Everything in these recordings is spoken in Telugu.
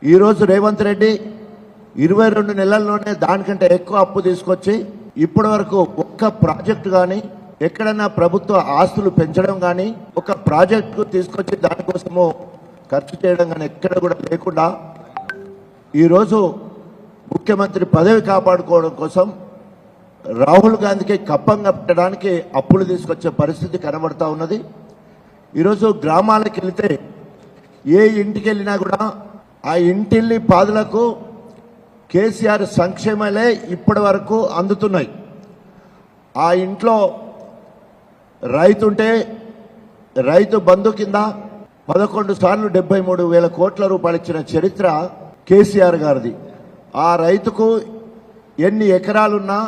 ఈరోజు రేవంత్ రెడ్డి 22 నెలల్లోనే దానికంటే ఎక్కువ అప్పు తీసుకొచ్చి ఇప్పటి వరకు ఒక్క ప్రాజెక్టు కానీ ఎక్కడన్నా ప్రభుత్వ ఆస్తులు పెంచడం కానీ ఒక ప్రాజెక్టు తీసుకొచ్చి దానికోసము ఖర్చు చేయడం కానీ ఎక్కడ కూడా లేకుండా ఈరోజు ముఖ్యమంత్రి పదవి కాపాడుకోవడం కోసం రాహుల్ గాంధీకి కప్పం కట్టడానికి అప్పులు తీసుకొచ్చే పరిస్థితి కనబడతా ఉన్నది. ఈరోజు గ్రామాలకు వెళితే ఏ ఇంటికి వెళ్ళినా కూడా ఆ ఇంటిల్లి పాదులకు కేసీఆర్ సంక్షేమాలే ఇప్పటి వరకు అందుతున్నాయి. ఆ ఇంట్లో రైతుంటే రైతు బంధు కింద 11 సార్లు 73,000 కోట్ల రూపాయలు ఇచ్చిన చరిత్ర కేసీఆర్ గారిది. ఆ రైతుకు ఎన్ని ఎకరాలున్నా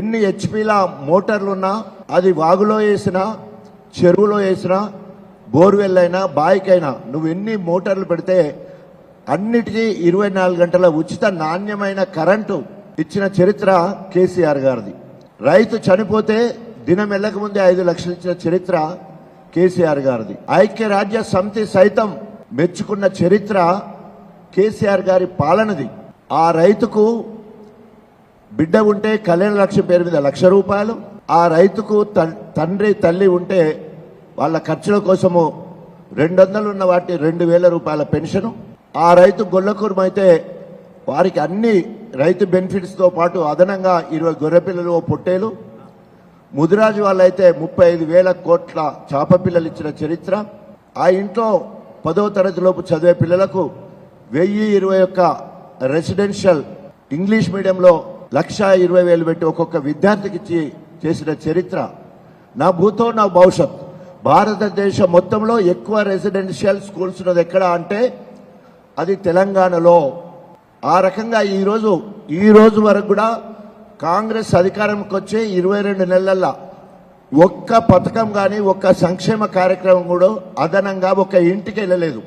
ఎన్ని హెచ్పీల మోటార్లున్నా అది వాగులో వేసినా చెరువులో వేసినా బోర్వెల్ అయినా బాయికైనా నువ్వు ఎన్ని మోటార్లు పెడితే అన్నిటికీ 24 గంటల ఉచిత నాణ్యమైన కరెంటు ఇచ్చిన చరిత్ర కేసీఆర్ గారిది. రైతు చనిపోతే దినం వెళ్ళక ముందే 5 లక్షలు ఇచ్చిన చరిత్ర కేసీఆర్ గారిది. ఐక్యరాజ్య సమితి సైతం మెచ్చుకున్న చరిత్ర కేసీఆర్ గారి పాలనది. ఆ రైతుకు బిడ్డ ఉంటే కళ్యాణ లక్ష్యం పేరు మీద 1,00,000 రూపాయలు, ఆ రైతుకు తండ్రి తల్లి ఉంటే వాళ్ళ ఖర్చుల కోసము 200 ఉన్న వాటి 2,000 రూపాయల పెన్షను, ఆ రైతు గొల్లకూరమైతే వారికి అన్ని రైతు బెనిఫిట్స్తో పాటు అదనంగా 20 గొర్రెపిల్లలు పొట్టేలు, ముదిరాజు వాళ్ళైతే 35,000 కోట్ల చేప పిల్లలు ఇచ్చిన చరిత్ర, ఆ ఇంట్లో 10వ తరగతి లోపు చదివే పిల్లలకు 1,021 రెసిడెన్షియల్ ఇంగ్లీష్ మీడియంలో 1,20,000 పెట్టి ఒక్కొక్క విద్యార్థికి ఇచ్చి చేసిన చరిత్ర. నా భూతో నా భవిష్యత్. భారతదేశం మొత్తంలో ఎక్కువ రెసిడెన్షియల్ స్కూల్స్ ఉన్నది ఎక్కడ అంటే అది తెలంగాణలో. ఆ రకంగా ఈ రోజు వరకు కూడా కాంగ్రెస్ అధికారంకి వచ్చే 22 నెలల్లో ఒక్క పథకం కానీ ఒక్క సంక్షేమ కార్యక్రమం కూడా అదనంగా ఒక ఇంటికి వెళ్ళలేదు.